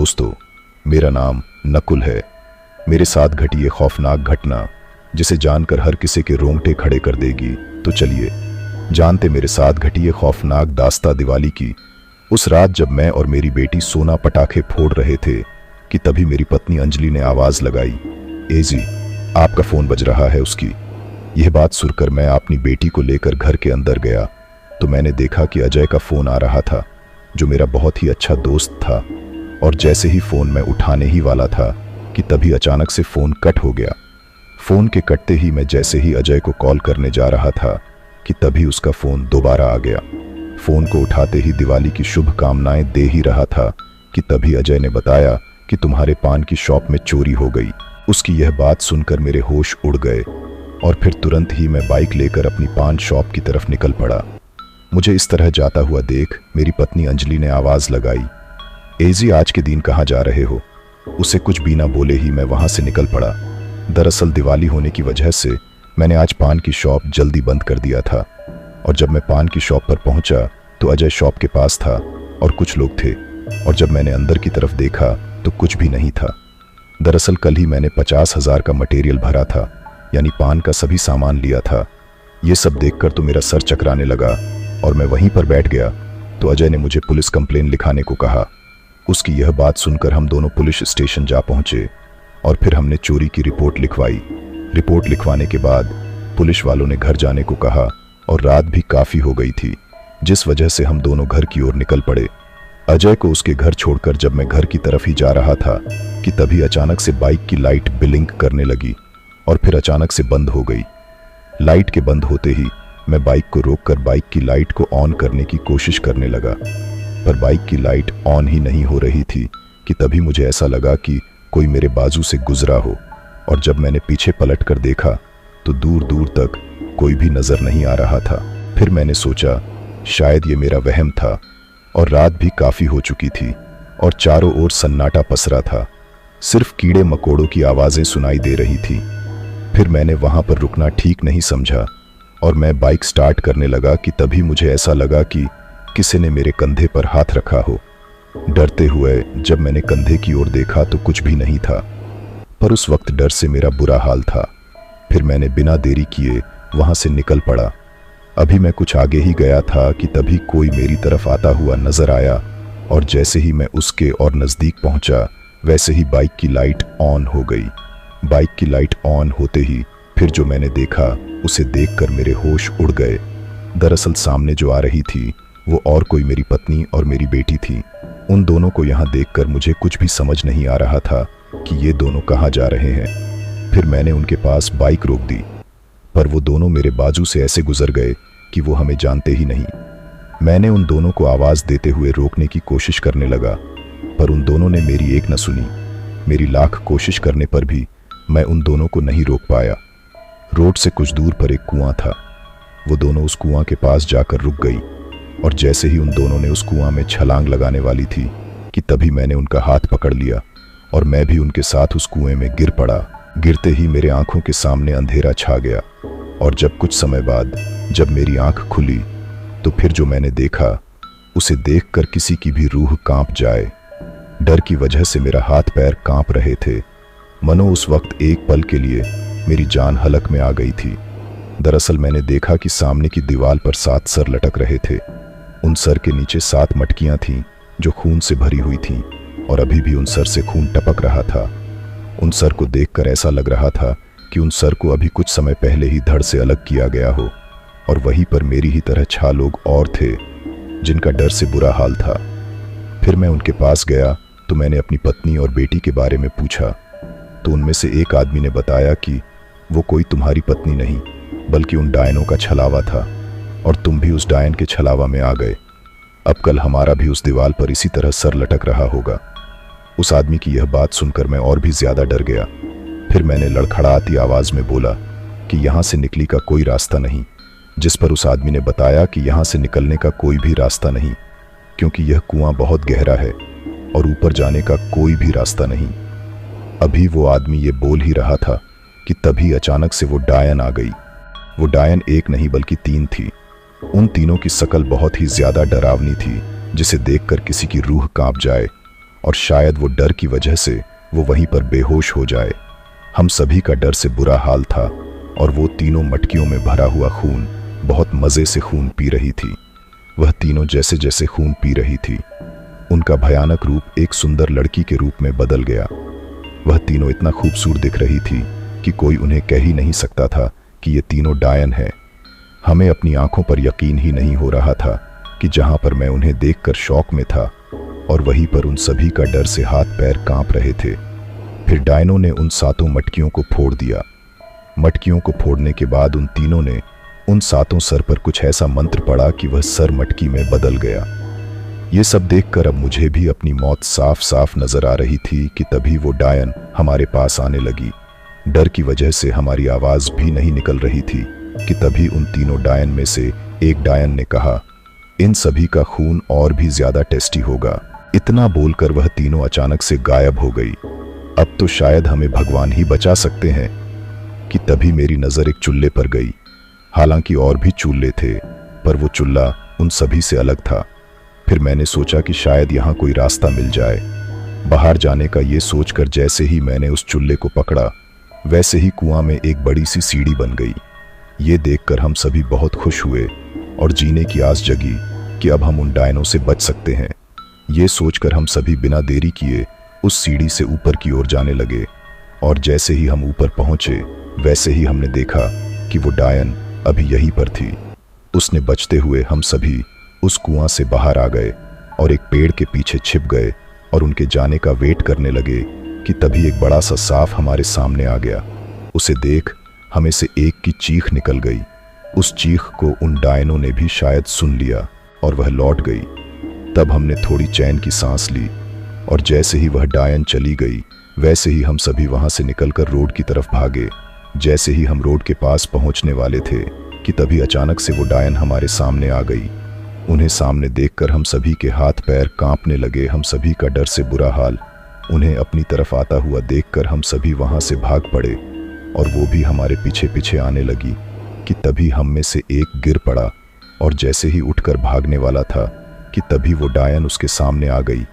दोस्तों, मेरा नाम नकुल है। मेरे साथ घटी ये खौफनाक घटना जिसे जानकर हर किसी के रोंगटे खड़े कर देगी। तो चलिए जानते मेरे साथ घटी ये खौफनाक दास्तां दिवाली की। उस रात जब मैं और मेरी बेटी सोना पटाखे फोड़ रहे थे कि तभी मेरी पत्नी अंजलि ने आवाज लगाई, ए जी, आपका फोन बज रहा है उसकी। यह बात सुनकर मैं अपनी बेटी को लेकर घर के अंदर गया तो मैंने देखा कि अजय का फोन आ रहा था, जो मेरा बहुत ही अच्छा दोस्त था। और जैसे ही फोन मैं उठाने ही वाला था कि तभी अचानक से फोन कट हो गया। फोन के कटते ही मैं जैसे ही अजय को कॉल करने जा रहा था कि तभी उसका फोन दोबारा आ गया। फोन को उठाते ही दिवाली की शुभकामनाएं दे ही रहा था कि तभी अजय ने बताया कि तुम्हारे पान की शॉप में चोरी हो गई। उसकी यह बात सुनकर मेरे होश उड़ गए और फिर तुरंत ही मैं बाइक लेकर अपनी पान शॉप की तरफ निकल पड़ा। मुझे इस तरह जाता हुआ देख मेरी पत्नी अंजलि ने आवाज लगाई, एजी, आज के दिन कहाँ जा रहे हो? उसे कुछ भी ना बोले ही मैं वहां से निकल पड़ा। दरअसल दिवाली होने की वजह से मैंने आज पान की शॉप जल्दी बंद कर दिया था और जब मैं पान की शॉप पर पहुंचा तो अजय शॉप के पास था और कुछ लोग थे और जब मैंने अंदर की तरफ देखा तो कुछ भी नहीं था। दरअसल कल ही मैंने 50,000 का मटेरियल भरा था, यानी पान का सभी सामान लिया था। ये सब देखकर तो मेरा सर चकराने लगा और मैं वहीं पर बैठ गया तो अजय ने मुझे पुलिस कंप्लेन लिखाने को कहा। उसकी यह बात सुनकर हम दोनों पुलिस स्टेशन जा पहुंचे और फिर हमने चोरी की रिपोर्ट लिखवाई। रिपोर्ट लिखवाने के बाद पुलिस वालों ने घर जाने को कहा और रात भी काफी हो गई थी, जिस वजह से हम दोनों घर की ओर निकल पड़े। अजय को उसके घर छोड़कर जब मैं घर की तरफ ही जा रहा था कि तभी अचानक से बाइक की लाइट ब्लिंक करने लगी और फिर अचानक से बंद हो गई। लाइट के बंद होते ही मैं बाइक को रोककर बाइक की लाइट को ऑन करने की कोशिश करने लगा, पर बाइक की लाइट ऑन ही नहीं हो रही थी कि तभी मुझे ऐसा लगा कि कोई मेरे बाजू से गुजरा हो। और जब मैंने पीछे पलट कर देखा तो दूर दूर तक कोई भी नजर नहीं आ रहा था। फिर मैंने सोचा शायद ये मेरा वहम था। और रात भी काफी हो चुकी थी और चारों ओर सन्नाटा पसरा था, सिर्फ कीड़े मकोड़ों की आवाजें सुनाई दे रही थी। फिर मैंने वहां पर रुकना ठीक नहीं समझा और मैं बाइक स्टार्ट करने लगा कि तभी मुझे ऐसा लगा कि किसी ने मेरे कंधे पर हाथ रखा हो। डरते हुए जब मैंने कंधे की ओर देखा तो कुछ भी नहीं था, पर उस वक्त डर से मेरा बुरा हाल था। फिर मैंने बिना देरी किए वहां से निकल पड़ा। अभी मैं कुछ आगे ही गया था कि तभी कोई मेरी तरफ आता हुआ नजर आया और जैसे ही मैं उसके और नजदीक पहुंचा वैसे ही बाइक की लाइट ऑन हो गई। बाइक की लाइट ऑन होते ही फिर जो मैंने देखा उसे देखकर मेरे होश उड़ गए। दरअसल सामने जो आ रही थी वो और कोई मेरी पत्नी और मेरी बेटी थी। उन दोनों को यहाँ देखकर मुझे कुछ भी समझ नहीं आ रहा था कि ये दोनों कहाँ जा रहे हैं। फिर मैंने उनके पास बाइक रोक दी, पर वो दोनों मेरे बाजू से ऐसे गुजर गए कि वो हमें जानते ही नहीं। मैंने उन दोनों को आवाज देते हुए रोकने की कोशिश करने लगा, पर उन दोनों ने मेरी एक न सुनी। मेरी लाख कोशिश करने पर भी मैं उन दोनों को नहीं रोक पाया। रोड से कुछ दूर पर एक कुआं था। वो दोनों उस कुआं के पास जाकर रुक गई और जैसे ही उन दोनों ने उस कुआं में छलांग लगाने वाली थी कि तभी मैंने उनका हाथ पकड़ लिया और मैं भी उनके साथ उस कुएं में गिर पड़ा। गिरते ही मेरे आंखों के सामने अंधेरा छा गया और जब कुछ समय बाद जब मेरी आंख खुली तो फिर जो मैंने देखा उसे देखकर किसी की भी रूह कांप जाए। डर की वजह से मेरा हाथ पैर कांप रहे थे, मनो उस वक्त एक पल के लिए मेरी जान हलक में आ गई थी। दरअसल मैंने देखा कि सामने की दीवार पर 7 सर लटक रहे थे। उन सर के नीचे 7 मटकियां थीं जो खून से भरी हुई थीं और अभी भी उन सर से खून टपक रहा था। उन सर को देखकर ऐसा लग रहा था कि उन सर को अभी कुछ समय पहले ही धड़ से अलग किया गया हो और वहीं पर मेरी ही तरह 6 लोग और थे जिनका डर से बुरा हाल था। फिर मैं उनके पास गया तो मैंने अपनी पत्नी और बेटी के बारे में पूछा तो उनमें से एक आदमी ने बताया कि वो कोई तुम्हारी पत्नी नहीं बल्कि उन डायनों का छलावा था और तुम भी उस डायन के छलावा में आ गए। अब कल हमारा भी उस दीवार पर इसी तरह सर लटक रहा होगा। उस आदमी की यह बात सुनकर मैं और भी ज्यादा डर गया। फिर मैंने लड़खड़ाती आवाज में बोला कि यहाँ से निकली का कोई रास्ता नहीं, जिस पर उस आदमी ने बताया कि यहाँ से निकलने का कोई भी रास्ता नहीं, क्योंकि यह कुआं बहुत गहरा है और ऊपर जाने का कोई भी रास्ता नहीं। अभी वो आदमी ये बोल ही रहा था कि तभी अचानक से वो डायन आ गई। वो डायन एक नहीं बल्कि 3 थी। उन तीनों की शकल बहुत ही ज्यादा डरावनी थी, जिसे देखकर किसी की रूह कांप जाए। और शायद वो डर की वजह से वो वहीं पर बेहोश हो जाए। हम सभी का डर से बुरा हाल था और वो तीनों मटकियों में भरा हुआ खून बहुत मज़े से खून पी रही थी। वह तीनों जैसे जैसे खून पी रही थी, उनका भयानक रूप एक सुंदर लड़की के रूप में बदल गया। वह तीनों इतना खूबसूरत दिख रही थी कि कोई उन्हें कह ही नहीं सकता था कि ये तीनों डायन है। हमें अपनी आंखों पर यकीन ही नहीं हो रहा था कि जहां पर मैं उन्हें देखकर शौक में था और वहीं पर उन सभी का डर से हाथ पैर कांप रहे थे। फिर डायनों ने उन 7 मटकियों को फोड़ दिया। मटकियों को फोड़ने के बाद उन तीनों ने उन 7 सर पर कुछ ऐसा मंत्र पढ़ा कि वह सर मटकी में बदल गया। ये सब देखकर अब मुझे भी अपनी मौत साफ साफ नजर आ रही थी कि तभी वो डायन हमारे पास आने लगी। डर की वजह से हमारी आवाज भी नहीं निकल रही थी कि तभी उन तीनों डायन में से एक डायन ने कहा, इन सभी का खून और भी ज्यादा टेस्टी होगा। इतना बोलकर वह तीनों अचानक से गायब हो गई। अब तो शायद हमें भगवान ही बचा सकते हैं कि तभी मेरी नजर एक चूल्हे पर गई। हालांकि और भी चूल्हे थे, पर वो चूल्हा उन सभी से अलग था। फिर मैंने सोचा कि शायद यहाँ कोई रास्ता मिल जाए बाहर जाने का। ये सोचकर जैसे ही मैंने उस चूल्हे को पकड़ा, वैसे ही कुआं में एक बड़ी सी सीढ़ी बन गई। ये देखकर हम सभी बहुत खुश हुए और जीने की आस जगी कि अब हम उन डायनों से बच सकते हैं। ये सोचकर हम सभी बिना देरी किए उस सीढ़ी से ऊपर की ओर जाने लगे और जैसे ही हम ऊपर पहुंचे, वैसे ही हमने देखा कि वो डायन अभी यहीं पर थी। उसने बचते हुए हम सभी उस कुआं से बाहर आ गए और एक पेड़ के पीछे छिप गए और उनके जाने का वेट करने लगे कि तभी एक बड़ा सा सांप हमारे सामने आ गया। उसे देख हमें से एक की चीख निकल गई। उस चीख को उन डायनों ने भी शायद सुन लिया और वह लौट गई। तब हमने थोड़ी चैन की सांस ली और जैसे ही वह डायन चली गई, वैसे ही हम सभी वहां से निकलकर रोड की तरफ भागे। जैसे ही हम रोड के पास पहुंचने वाले थे कि तभी अचानक से वो डायन हमारे सामने आ गई। उन्हें सामने देखकर हम सभी के हाथ पैर कांपने लगे। हम सभी का डर से बुरा हाल। उन्हें अपनी तरफ आता हुआ देखकर हम सभी वहां से भाग पड़े और वो भी हमारे पीछे पीछे आने लगी कि तभी हम में से एक गिर पड़ा और जैसे ही उठकर भागने वाला था कि तभी वो डायन उसके सामने आ गई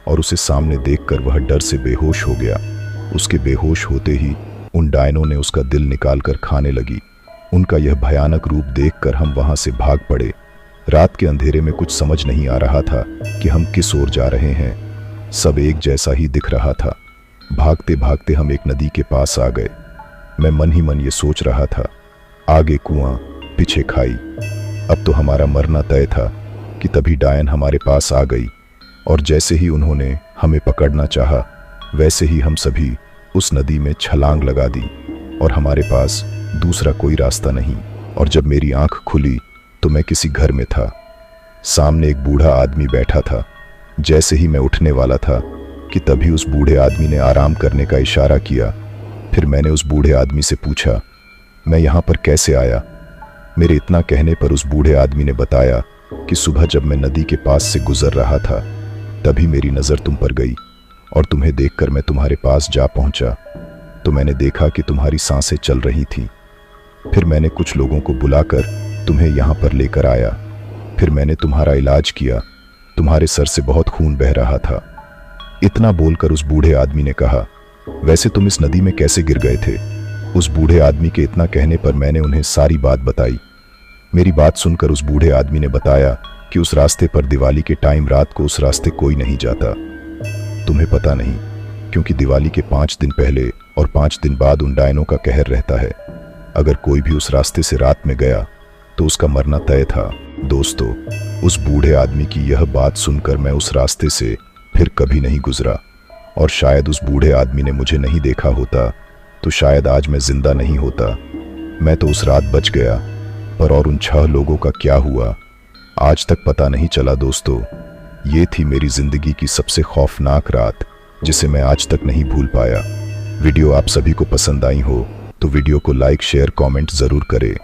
और उसे सामने देखकर वह डर से बेहोश हो गया। उसके बेहोश होते ही उन डायनों ने उसका दिल निकालकर खाने लगी। उनका यह भयानक रूप देखकर हम वहां से भाग पड़े। रात के अंधेरे में कुछ समझ नहीं आ रहा था कि हम किस ओर जा रहे हैं। सब एक जैसा ही दिख रहा था। भागते भागते हम एक नदी के पास आ गए। मैं मन ही मन ये सोच रहा था, आगे कुआं पीछे खाई, अब तो हमारा मरना तय था कि तभी डायन हमारे पास आ गई और जैसे ही उन्होंने हमें पकड़ना चाहा, वैसे ही हम सभी उस नदी में छलांग लगा दी और हमारे पास दूसरा कोई रास्ता नहीं। और जब मेरी आंख खुली तो मैं किसी घर में था। सामने एक बूढ़ा आदमी बैठा था। जैसे ही मैं उठने वाला था कि तभी उस बूढ़े आदमी ने आराम करने का इशारा किया। फिर मैंने उस बूढ़े आदमी से पूछा, मैं यहाँ पर कैसे आया? मेरे इतना कहने पर उस बूढ़े आदमी ने बताया कि सुबह जब मैं नदी के पास से गुजर रहा था, तभी मेरी नज़र तुम पर गई और तुम्हें देखकर मैं तुम्हारे पास जा पहुंचा। तो मैंने देखा कि तुम्हारी सांसें चल रही थीं। फिर मैंने कुछ लोगों को बुलाकर तुम्हें यहाँ पर लेकर आया। फिर मैंने तुम्हारा इलाज किया। तुम्हारे सर से बहुत खून बह रहा था। इतना बोलकर उस बूढ़े आदमी ने कहा, वैसे तुम इस नदी में कैसे गिर गए थे? उस बूढ़े आदमी के इतना कहने पर मैंने उन्हें सारी बात बताई। मेरी बात सुनकर उस बूढ़े आदमी ने बताया कि उस रास्ते पर दिवाली के टाइम रात को उस रास्ते कोई नहीं जाता। तुम्हें पता नहीं, क्योंकि दिवाली के 5 दिन पहले और 5 दिन बाद उन डायनों का कहर रहता है। अगर कोई भी उस रास्ते से रात में गया तो उसका मरना तय था। दोस्तों, उस बूढ़े आदमी की यह बात सुनकर मैं उस रास्ते से फिर कभी नहीं गुजरा और शायद उस बूढ़े आदमी ने मुझे नहीं देखा होता तो शायद आज मैं जिंदा नहीं होता। मैं तो उस रात बच गया, पर और उन 6 लोगों का क्या हुआ आज तक पता नहीं चला। दोस्तों, ये थी मेरी जिंदगी की सबसे खौफनाक रात, जिसे मैं आज तक नहीं भूल पाया। वीडियो आप सभी को पसंद आई हो तो वीडियो को लाइक, शेयर, कमेंट जरूर करें।